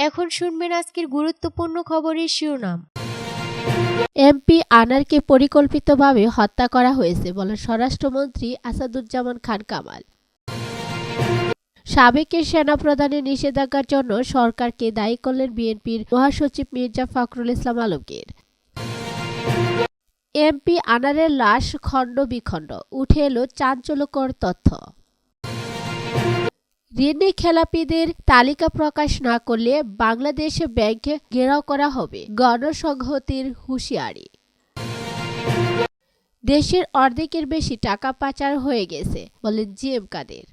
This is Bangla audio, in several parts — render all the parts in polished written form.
এখন শুনবেন আজকের গুরুত্বপূর্ণ খবরের শিরোনাম। এমপি আনারকে পরিকল্পিতভাবে হত্যা করা হয়েছে বলেন স্বরাষ্ট্রমন্ত্রী আসাদুজ্জামান খান কামাল। সাবেক সেনাপ্রধানের নিষেধাজ্ঞার জন্য সরকারকে দায়ী করলেন বিএনপির মহাসচিব মির্জা ফখরুল ইসলাম আলমগীর। এমপি আনারের লাশ খণ্ড বিখণ্ড, উঠে এলো চাঞ্চল্যকর তথ্য। ঋণী খেলাপিদের তালিকা প্রকাশ না করলে বাংলাদেশ ব্যাংক ঘেরাও করা হবে, গণসংহতির হুঁশিয়ারি। দেশের অর্ধেকের বেশি টাকা পাচার হয়ে গেছে বলেন জিএম কাদের।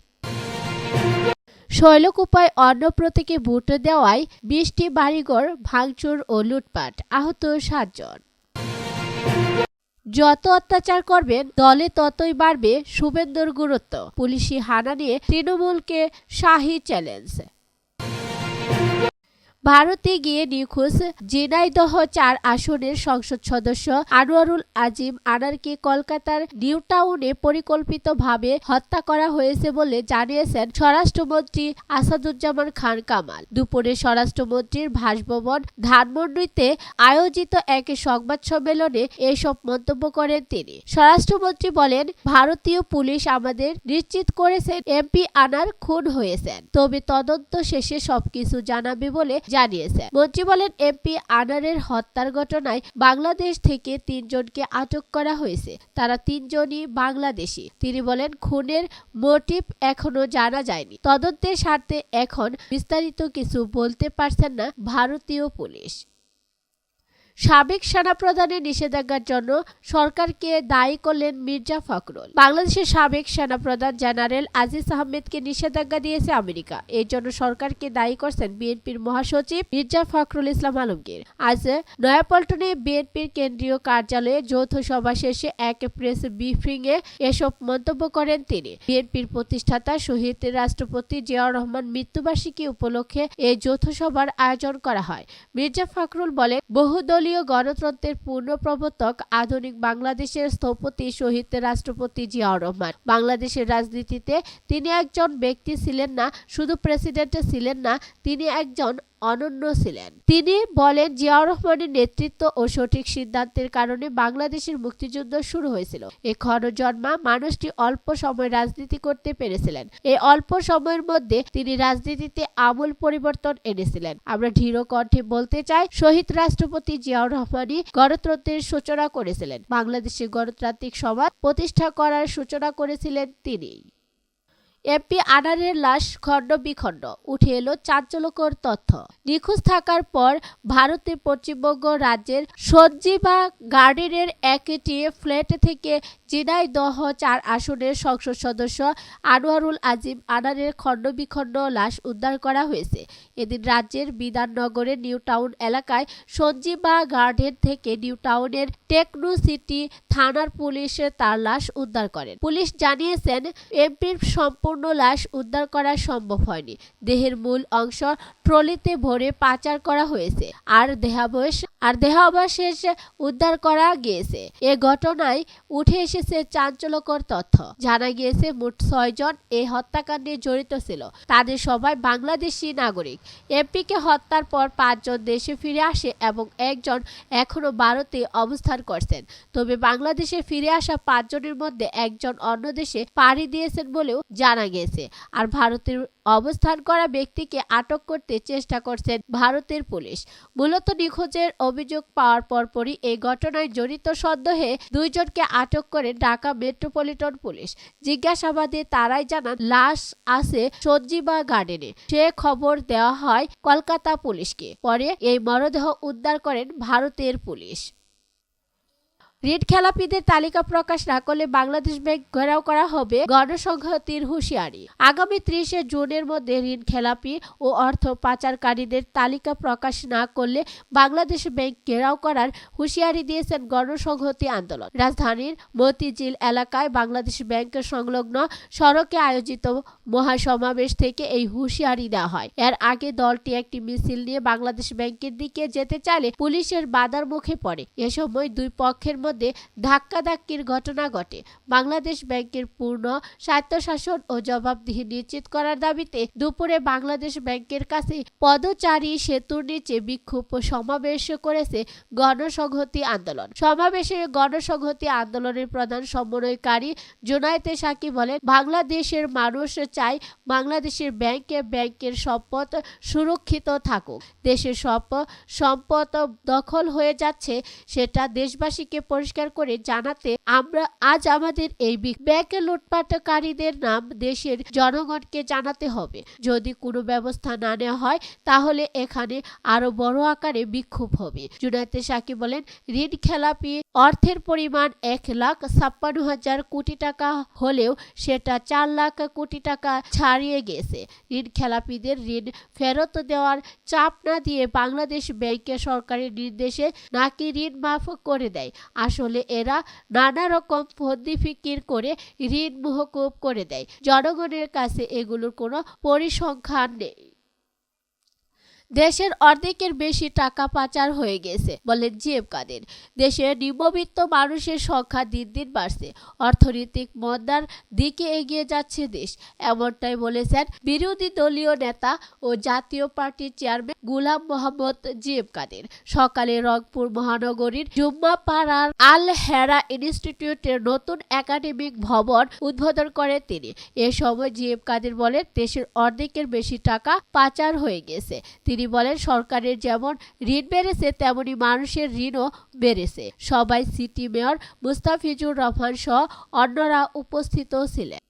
শৈলকুপায় অন্য প্রতীকে ভোট দেওয়ায় ২০টি বাড়িঘর ভাঙচুর ও লুটপাট, আহত ৭ জন। যত অত্যাচার করবেন দলে ততই বাড়বে শুভেন্দুর গুরুত্ব, পুলিশি হানা নিয়ে তৃণমূলকে শাহী চ্যালেঞ্জ। ভারতে গিয়ে নিখোঁজ ঝিনাইদহ ৪ আসনের সংসদ সদস্য আনোয়ারুল আজিম আনারকে কলকাতার নিউ টাউনে পরিকল্পিতভাবে হত্যা করা হয়েছে বলে জানিয়েছেন স্বরাষ্ট্রমন্ত্রী আসাদুজ্জামান খান কামাল। দুপুরে স্বরাষ্ট্রমন্ত্রীর বাসভবন ধানমন্ডিতে আয়োজিত এক সংবাদ সম্মেলনে এসব মন্তব্য করেন তিনি। স্বরাষ্ট্রমন্ত্রী বলেন, ভারতীয় পুলিশ আমাদের নিশ্চিত করেছেন এমপি আনার খুন হয়েছেন, তবে তদন্ত শেষে সবকিছু জানাবে বলে জানিয়েছেন। মন্ত্রী বলেন, এমপি আনারের হত্যার ঘটনায় বাংলাদেশ থেকে ৩ জনকে আটক করা হয়েছে, তারা ৩ জনই বাংলাদেশি। তিনি বলেন, খুনের মোটিভ এখনো জানা যায়নি, তদন্তের স্বার্থে এখন বিস্তারিত কিছু বলতে পারছেন না ভারতীয় পুলিশ। সাবেক সেনাপ্রধানের নিষেধাজ্ঞার জন্য সরকারকে দায়ী করলেন মির্জা ফখরুল। বাংলাদেশের সাবেক সেনাপ্রধান জেনারেল আজিজ আহমেদকে নিষেধাজ্ঞা দিয়েছে আমেরিকা। এর জন্য সরকারকে দায়ী করছেন বিএনপির মহাসচিব মির্জা ফখরুল ইসলাম আলমগীর। আজ নয়াপল্টনে বিএনপির কেন্দ্রীয় কার্যালয়ে যৌথ সভা শেষে এক প্রেস ব্রিফিংয়ে এসব মন্তব্য করেন তিনি। বিএনপির প্রতিষ্ঠাতা শহীদ রাষ্ট্রপতি জিয়াউর রহমান মৃত্যুবার্ষিকী উপলক্ষে এই যৌথ সভার আয়োজন করা হয়। মির্জা ফখরুল বলেন, বহুদলীয় গণতন্ত্রের পূর্ণ প্রবর্তক, আধুনিক বাংলাদেশের স্থপতি শহীদ রাষ্ট্রপতি জিয়াউর রহমান। বাংলাদেশের রাজনীতিতে তিনি একজন ব্যক্তি ছিলেন না, শুধু প্রেসিডেন্ট ছিলেন না, তিনি একজন অনন্য ছিলেন। তিনি বলেন, জিয়াউর রহমানের নেতৃত্ব ও সঠিক সিদ্ধান্তের কারণে বাংলাদেশের মুক্তিযুদ্ধ শুরু হয়েছিল। এই ক্ষণজন্মা মানুষটি অল্প সময় রাজনীতি করতে পেরেছিলেন। এই অল্প সময়ের মধ্যে তিনি রাজনীতিতে আমূল পরিবর্তন এনেছিলেন। আমরা দৃঢ় কণ্ঠে বলতে চাই, শহীদ রাষ্ট্রপতি জিয়াউর রহমানই গণতন্ত্রের সূচনা করেছিলেন। বাংলাদেশে গণতান্ত্রিক সমাজ প্রতিষ্ঠা করার সূচনা করেছিলেন তিনি। এমপি আনারের লাশ খণ্ড বিখণ্ড, উঠে এলো চাঞ্চল্যকর তথ্য। নিখোঁজ থাকার পর ভারতের পশ্চিমবঙ্গ রাজ্যের সঞ্জীবা গার্ডেনের একটি ফ্ল্যাট থেকে ঝিনাইদহ ৪ আসনের সংসদ সদস্য আনোয়ারুল আজিম আনারের খণ্ড বিখণ্ড লাশ উদ্ধার করা হয়েছে। এদিন রাজ্যের বিধাননগরের নিউ টাউন এলাকায় সঞ্জীবা গার্ডেন থেকে নিউ টাউনের টেকনো সিটি থানার পুলিশ তার লাশ উদ্ধার করেন। পুলিশ জানিয়েছেন, এমপির সম্পূর্ণ লাশ উদ্ধার করা সম্ভব হয়নি। দেহের মূল অংশ ট্রলিতে ভরে পাচার করা হয়েছে আর দেহাবশেষ উদ্ধার করা গিয়েছে। এ ঘটনায় উঠে এসেছে চাঞ্চল্যকর তথ্য। জানা গিয়েছে, মোট ৬ জন এই হত্যাকাণ্ডে জড়িত ছিল, তাদের সবাই বাংলাদেশি নাগরিক। এমপিকে হত্যার পর ৫ জন দেশে ফিরে আসে এবং একজন এখনো ভারতে অবস্থান করছেন। তবে বাংলাদেশে ফিরে আসা ৫ জনের মধ্যে একজন অন্য দেশে পাড়ি দিয়েছেন বলেও জানা গেছে। আর ভারতের অবস্থান করা ব্যক্তিকে আটক করতে চেষ্টা করছেন ভারতের পুলিশ। মূলত নিখোঁজের অভিযোগ পাওয়ার পরপরই এই ঘটনায় জড়িত সন্দেহে ২ জনকে আটক করে ঢাকা মেট্রোপলিটন পুলিশ। জিজ্ঞাসাবাদে তারাই জানান, লাশ আছে সঞ্জীবা গার্ডেনে। সে খবর দেওয়া হয় কলকাতা পুলিশকে। পরে এই মরদেহ উদ্ধার করেন ভারতের পুলিশ। ঋণ খেলাপিদের তালিকা প্রকাশ না করলে বাংলাদেশ ব্যাংক ঘেরাও করা হবে, গণসংহতির হুঁশিয়ারি। আগামী ৩০ জুনের মধ্যে ঋণ খেলাপি ও অর্থ পাচারকারীদের তালিকা প্রকাশ না করলে বাংলাদেশ ব্যাংক ঘেরাও করার হুঁশিয়ারি দিয়েছেন গণসংহতি আন্দোলন। রাজধানীর মতিঝিল এলাকায় বাংলাদেশ ব্যাংক সংলগ্ন সড়কে আয়োজিত মহাসমাবেশ থেকে এই হুঁশিয়ারি দেওয়া হয়। এর আগে দলটি একটি মিছিল নিয়ে বাংলাদেশ ব্যাংকের দিকে যেতে চাইলে পুলিশের বাধার মুখে পড়ে। এ সময় দুই পক্ষের মধ্যে ধাক্কাধাক্কির ঘটনা ঘটে। বাংলাদেশ ব্যাংকের পূর্ণ স্বায়ত্তশাসন ও জবাবদিহি নিশ্চিত করার দাবিতে দুপুরে বাংলাদেশ ব্যাংকের কাছে পদচারী সেতুর নিচে বিক্ষোভ সমাবেশ করেছে গণসংহতি আন্দোলন। সমাবেশে গণসংহতি আন্দোলনের প্রধান সমন্বয়কারী জুনায়েদ সাকি বলেন, বাংলাদেশের মানুষ চায় বাংলাদেশের ব্যাংকের সম্পদ সুরক্ষিত থাকুক। দেশের সব সম্পদ দখল হয়ে যাচ্ছে, সেটা দেশবাসীকে পরিষ্কার করে জানাতে আমরা আজ আমাদের এই ব্যাংক লুটপাটকারীদের নাম দেশের জনগণকে জানাতে হবে। যদি কোনো ব্যবস্থা না নেওয়া হয় তাহলে এখানে আরো বড় আকারে বিক্ষোভ হবে। জুনায়েদ সাকি বলেন, ঋণ খেলাপি অর্থের পরিমাণ 1,56,000 কোটি টাকা হলেও সেটা 4 লাখ কোটি টাকা ছাড়িয়ে গেছে। ঋণ খেলাপিদের ঋণ ফেরত দেওয়ার চাপ না দিয়ে বাংলাদেশ ব্যাংকের সরকারের নির্দেশে নাকি ঋণ মাফ করে দেয়। আসলে এরা নানা রকম ফন্দি ফিকির করে ঋণ মওকুফ করে দেয়। জনগণের কাছে এগুলোর কোনো পরিসংখ্যান নেই। দেশের অর্ধেকের বেশি টাকা পাচার হয়ে গেছে বলেন জিএম কাদের। দেশের নিম্নবিত্ত মানুষের সংখ্যা দিন দিন বাড়ছে, অর্থনৈতিক মন্দার দিকে এগিয়ে যাচ্ছে দেশ, এমনটাই বলেছেন বিরোধী দলীয় নেতা ও জাতীয় পার্টির চেয়ারম্যান গোলাম মোহাম্মদ জিএম কাদের। সকালে রংপুর মহানগরীর জুম্মাপাড়ার আল হেরা ইনস্টিটিউটের নতুন একাডেমিক ভবন উদ্বোধন করেন তিনি। এ সময় জিএম কাদের বলেন, দেশের অর্ধেকের বেশি টাকা পাচার হয়ে গেছে। তিনি বলেন, সরকারের যেমন ঋণ বেড়েছে তেমনি মানুষের ঋণও বেড়েছে। সবাই সিটি মেয়র মুস্তাফিজুর রহমান সহ অন্যরা উপস্থিত ছিলেন।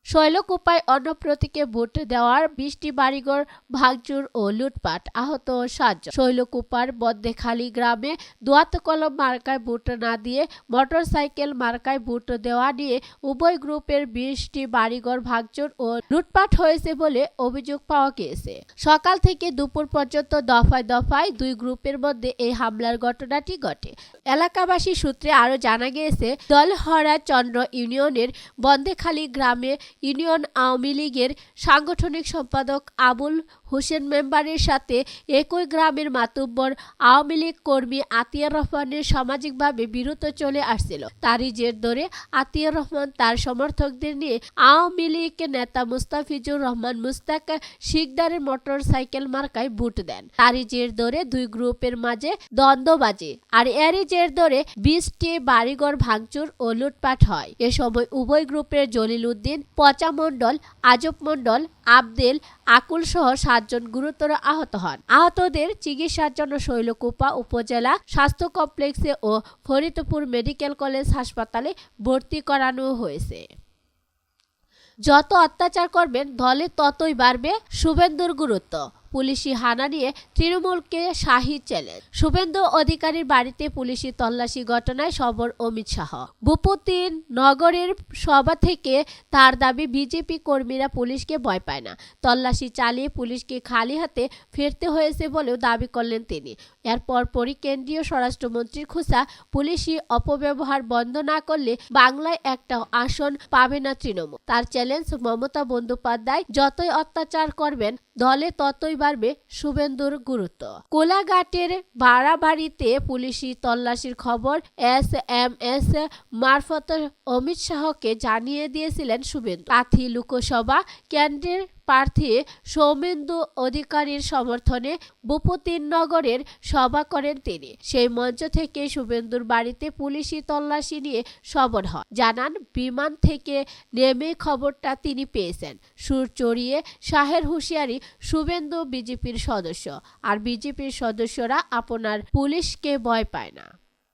শৈলকুপায় অন্য প্রতীকে ভোট দেওয়ার 20টি বাড়িঘর ভাঙচুর ও লুটপাট, আহত 7 জন। শৈলকুপার বদ্দেখালী গ্রামে দোয়াত কলম মার্কায় ভোট না দিয়ে মোটরসাইকেল মার্কায় ভোট দেওয়া নিয়ে উভয় গ্রুপের 20টি বাড়িঘর ভাঙচুর ও লুটপাট হয়েছে বলে অভিযোগ পাওয়া গিয়েছে। সকাল থেকে দুপুর পর্যন্ত দফায় দফায় দুই গ্রুপের মধ্যে এই হামলার ঘটনাটি ঘটে। এলাকাবাসী সূত্রে আরও জানা গিয়েছে, দলহরা চন্দ্র ইউনিয়নের বন্দেখালী গ্রামে ইউনিয়ন আওয়ামী লীগের সাংগঠনিক সম্পাদক আবুল হোসেন মেম্বারের সাথে একই গ্রামের মাতুব্বর আওয়ামী লীগ কর্মী আতিয়ার রহমানের সামাজিকভাবে বিরত চলে আসছিল। তারই জের ধরে আতিয়ার রহমান তার সমর্থকদের নিয়ে আওয়ামী লীগ নেতা মুস্তাফিজুর রহমান মুস্তাক শিকদারের মোটর সাইকেল মার্কায় ভোট দেন। তারই জের ধরে দুই গ্রুপের মাঝে দ্বন্দ্ব বাজে, আর এরই জের ধরে 20টি বাড়িঘর ভাঙচুর ও লুটপাট হয়। এ সময় উভয় গ্রুপের জলিল উদ্দিন, পচা মণ্ডল, আজব মণ্ডল, আবদেল, আকুল সহ 7 জন গুরুতর আহত হন। আহতদের চিকিৎসার জন্য শৈলকুপা উপজেলা স্বাস্থ্য কমপ্লেক্সে ও ফরিদপুর মেডিকেল কলেজ হাসপাতালে ভর্তি করানো হয়েছে। যত অত্যাচার করবেন দলে ততই বাড়বে শুভেন্দুর গুরুত্ব, পুলিশি হানা নিয়ে তৃণমূলকে শাহী চ্যালেঞ্জ। শুভেন্দু অধিকারীর বাড়িতে পুলিশি তল্লাশি ঘটনায় সরব অমিত শাহ। ভূপতিন নগরের সভা থেকে তার দাবি, বিজেপি কর্মীরা পুলিশকে ভয় পায় না, তল্লাশি চালিয়ে পুলিশকে খালি হাতে ফিরতে হয়েছে বলেও দাবি করলেন তিনি। এরপর পরই কেন্দ্রীয় স্বরাষ্ট্রমন্ত্রীর খোঁচা, পুলিশি অপব্যবহার বন্ধ না করলে বাংলায় একটা আসন পাবে না তৃণমূল। তার চ্যালেঞ্জ, মমতা বন্দ্যোপাধ্যায় যতই অত্যাচার করবেন দলে ততই বাড়বে শুভেন্দুর গুরুত্ব। কোলাঘাটের বাড়াবাড়িতে পুলিশি তল্লাশির খবর SMS মারফত অমিত শাহকে জানিয়ে দিয়েছিলেন শুভেন্দু। প্রার্থী লোকসভা কেন্দ্রের প্রার্থী সৌমেন্দু অধিকারীর সমর্থনে ভূপতিনগরের সভা করেন তিনি। সেই মঞ্চ থেকে শুভেন্দুর বাড়িতে পুলিশি তল্লাশি নিয়ে সরব হন। জানান, বিমান থেকে নেমে খবরটা তিনি পেয়েছেন। সুর চড়িয়ে শাহের হুঁশিয়ারি, শুভেন্দু বিজেপির সদস্য, আর বিজেপির সদস্যরা আপনার পুলিশকে ভয় পায় না।